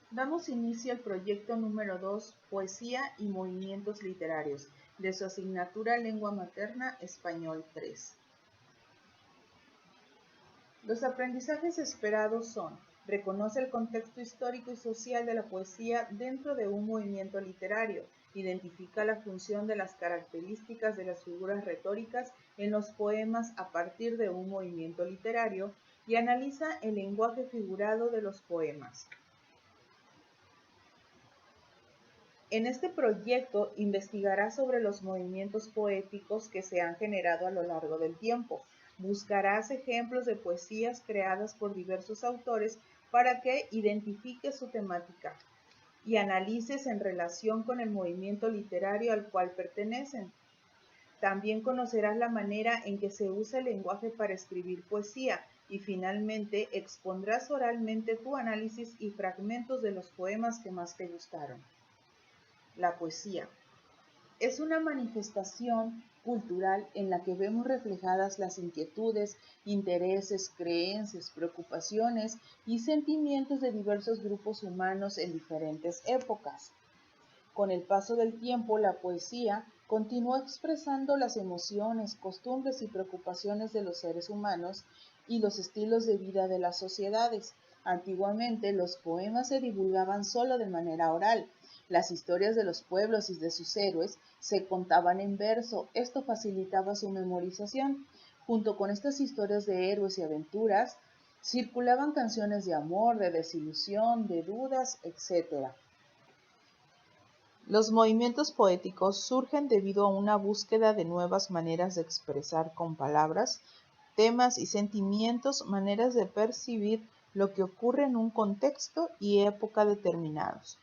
Damos inicio al proyecto número 2, Poesía y Movimientos Literarios, de su asignatura Lengua Materna, Español 3. Los aprendizajes esperados son: reconoce el contexto histórico y social de la poesía dentro de un movimiento literario, identifica la función de las características de las figuras retóricas en los poemas a partir de un movimiento literario y analiza el lenguaje figurado de los poemas. En este proyecto investigará sobre los movimientos poéticos que se han generado a lo largo del tiempo. Buscarás ejemplos de poesías creadas por diversos autores para que identifiques su temática y analices en relación con el movimiento literario al cual pertenecen. También conocerás la manera en que se usa el lenguaje para escribir poesía y finalmente expondrás oralmente tu análisis y fragmentos de los poemas que más te gustaron. La poesía es una manifestación cultural en la que vemos reflejadas las inquietudes, intereses, creencias, preocupaciones y sentimientos de diversos grupos humanos en diferentes épocas. Con el paso del tiempo, la poesía continuó expresando las emociones, costumbres y preocupaciones de los seres humanos y los estilos de vida de las sociedades. Antiguamente, los poemas se divulgaban solo de manera oral. Las historias de los pueblos y de sus héroes se contaban en verso. Esto facilitaba su memorización. Junto con estas historias de héroes y aventuras, circulaban canciones de amor, de desilusión, de dudas, etc. Los movimientos poéticos surgen debido a una búsqueda de nuevas maneras de expresar con palabras, temas y sentimientos, maneras de percibir lo que ocurre en un contexto y época determinados.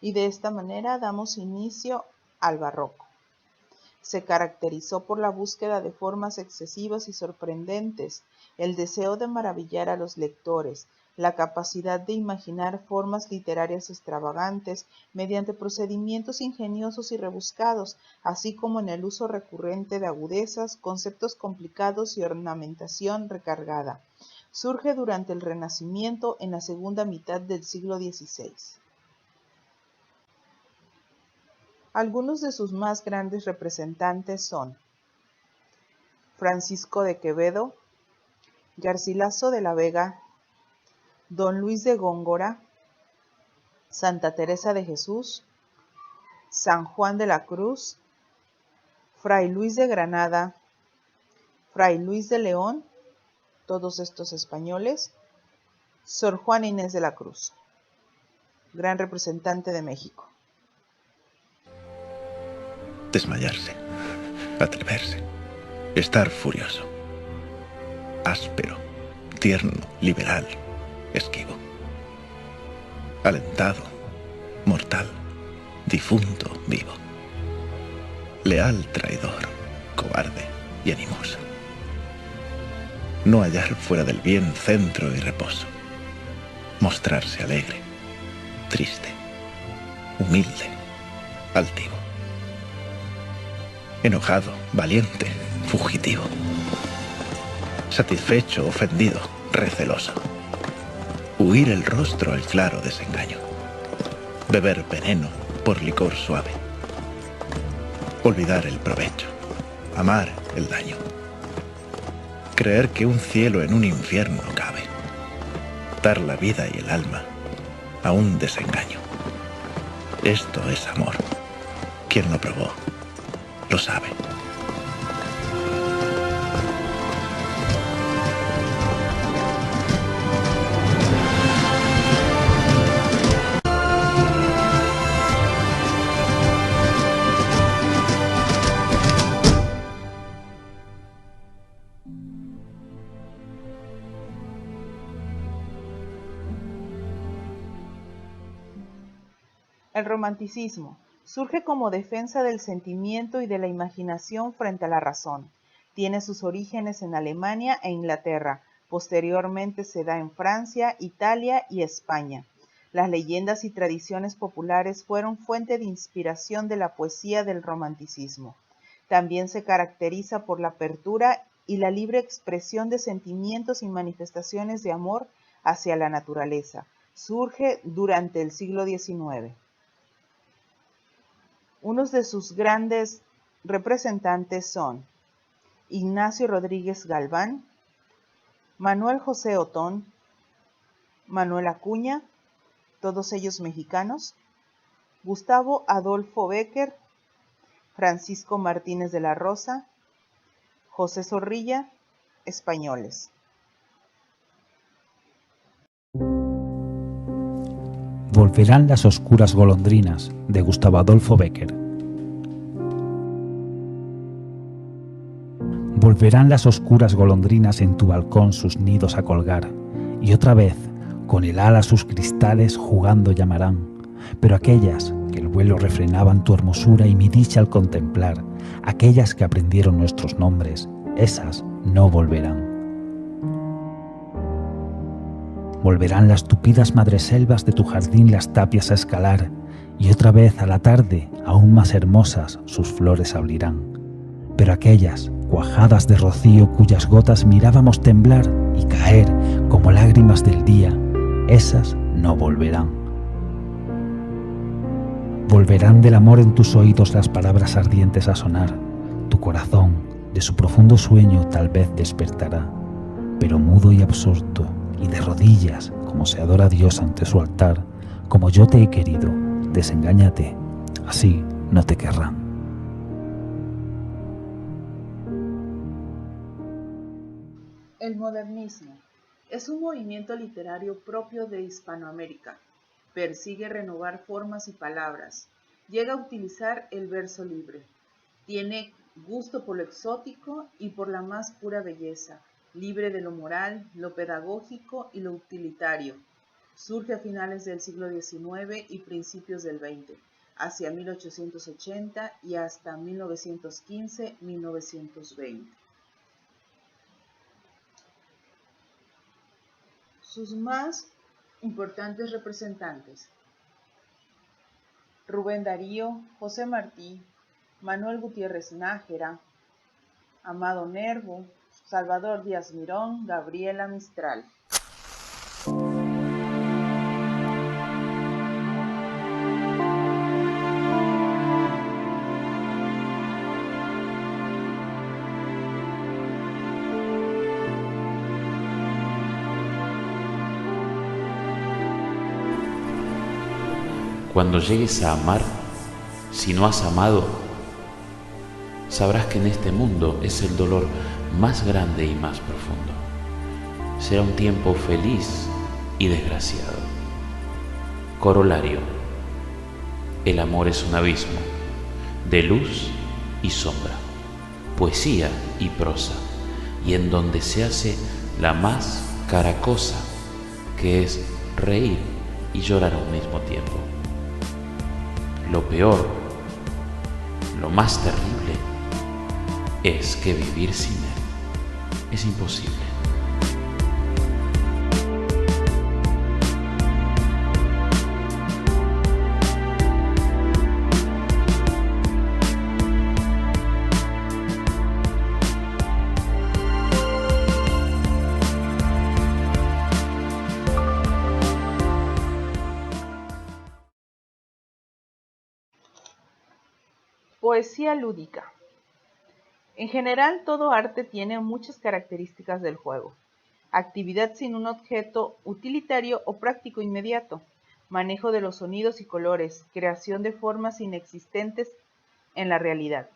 Y de esta manera damos inicio al barroco. Se caracterizó por la búsqueda de formas excesivas y sorprendentes, el deseo de maravillar a los lectores, la capacidad de imaginar formas literarias extravagantes mediante procedimientos ingeniosos y rebuscados, así como en el uso recurrente de agudezas, conceptos complicados y ornamentación recargada. Surge durante el Renacimiento en la segunda mitad del siglo XVI. Algunos de sus más grandes representantes son Francisco de Quevedo, Garcilaso de la Vega, Don Luis de Góngora, Santa Teresa de Jesús, San Juan de la Cruz, Fray Luis de Granada, Fray Luis de León, todos estos españoles, Sor Juana Inés de la Cruz, gran representante de México. Desmayarse, atreverse, estar furioso, áspero, tierno, liberal, esquivo, alentado, mortal, difunto, vivo, leal, traidor, cobarde y animoso. No hallar fuera del bien centro y reposo, mostrarse alegre, triste, humilde, altivo, enojado, valiente, fugitivo, satisfecho, ofendido, receloso, huir el rostro al claro desengaño, beber veneno por licor suave, olvidar el provecho, amar el daño, creer que un cielo en un infierno cabe, dar la vida y el alma a un desengaño. Esto es amor. Quien lo probó, lo sabe. El romanticismo surge como defensa del sentimiento y de la imaginación frente a la razón. Tiene sus orígenes en Alemania e Inglaterra. Posteriormente se da en Francia, Italia y España. Las leyendas y tradiciones populares fueron fuente de inspiración de la poesía del romanticismo. También se caracteriza por la apertura y la libre expresión de sentimientos y manifestaciones de amor hacia la naturaleza, Surge durante el siglo XIX. Unos de sus grandes representantes son Ignacio Rodríguez Galván, Manuel José Otón, Manuel Acuña, todos ellos mexicanos, Gustavo Adolfo Bécquer, Francisco Martínez de la Rosa, José Zorrilla, españoles. Volverán las oscuras golondrinas, de Gustavo Adolfo Bécquer. Volverán las oscuras golondrinas en tu balcón sus nidos a colgar, y otra vez, con el ala sus cristales jugando llamarán, pero aquellas que el vuelo refrenaban tu hermosura y mi dicha al contemplar, aquellas que aprendieron nuestros nombres, esas no volverán. Volverán las tupidas madreselvas de tu jardín las tapias a escalar, y otra vez a la tarde, aún más hermosas, sus flores abrirán. Pero aquellas, cuajadas de rocío cuyas gotas mirábamos temblar y caer como lágrimas del día, esas no volverán. Volverán del amor en tus oídos las palabras ardientes a sonar, tu corazón de su profundo sueño tal vez despertará, pero mudo y absorto, y de rodillas, como se adora a Dios ante su altar, como yo te he querido, desengáñate, así no te querrán. El modernismo es un movimiento literario propio de Hispanoamérica. Persigue renovar formas y palabras. Llega a utilizar el verso libre. Tiene gusto por lo exótico y por la más pura belleza, libre de lo moral, lo pedagógico y lo utilitario. Surge a finales del siglo XIX y principios del XX, hacia 1880 y hasta 1915-1920. Sus más importantes representantes: Rubén Darío, José Martí, Manuel Gutiérrez Nájera, Amado Nervo, Salvador Díaz Mirón, Gabriela Mistral. Cuando llegues a amar, si no has amado, sabrás que en este mundo es el dolor más grande y más profundo. Será un tiempo feliz y desgraciado. Corolario: el amor es un abismo de luz y sombra, poesía y prosa, y en donde se hace la más cara cosa, que es reír y llorar al mismo tiempo. Lo peor, lo más terrible, es que vivir sin él es imposible. Poesía lúdica. En general, todo arte tiene muchas características del juego. Actividad sin un objeto utilitario o práctico inmediato. Manejo de los sonidos y colores. Creación de formas inexistentes en la realidad.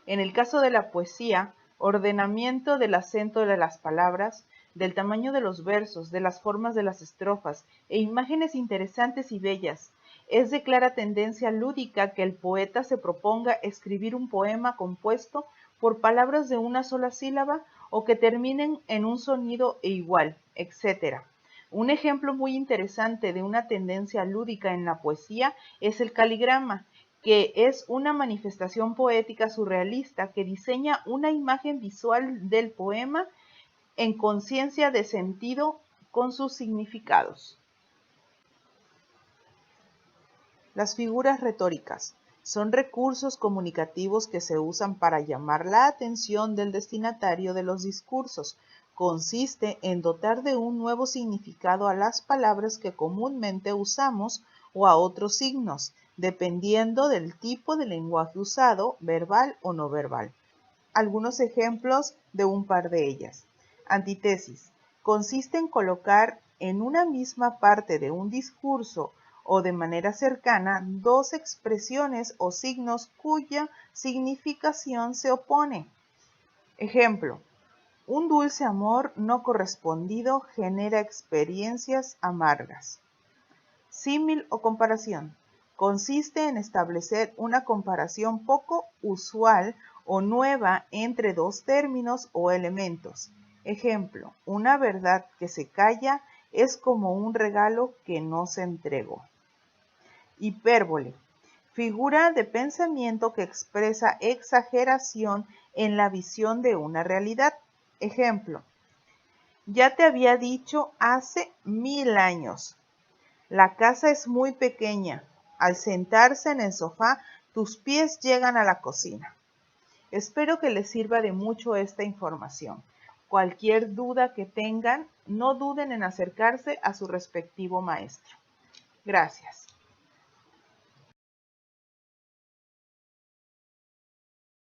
En el caso de la poesía, ordenamiento del acento de las palabras, del tamaño de los versos, de las formas de las estrofas e imágenes interesantes y bellas. Es de clara tendencia lúdica que el poeta se proponga escribir un poema compuesto por palabras de una sola sílaba o que terminen en un sonido igual, etc. Un ejemplo muy interesante de una tendencia lúdica en la poesía es el caligrama, que es una manifestación poética surrealista que diseña una imagen visual del poema en conciencia de sentido con sus significados. Las figuras retóricas son recursos comunicativos que se usan para llamar la atención del destinatario de los discursos, consiste en dotar de un nuevo significado a las palabras que comúnmente usamos o a otros signos, dependiendo del tipo de lenguaje usado, verbal o no verbal. Algunos ejemplos de un par de ellas. Antítesis. Consiste en colocar en una misma parte de un discurso o de manera cercana dos expresiones o signos cuya significación se opone. Ejemplo. Un dulce amor no correspondido genera experiencias amargas. Símil o comparación. Consiste en establecer una comparación poco usual o nueva entre dos términos o elementos. Ejemplo, una verdad que se calla es como un regalo que no se entregó. Hipérbole. Figura de pensamiento que expresa exageración en la visión de una realidad. Ejemplo, ya te había dicho hace 1000 años. La casa es muy pequeña. Al sentarse en el sofá, tus pies llegan a la cocina. Espero que les sirva de mucho esta información. Cualquier duda que tengan, no duden en acercarse a su respectivo maestro. Gracias.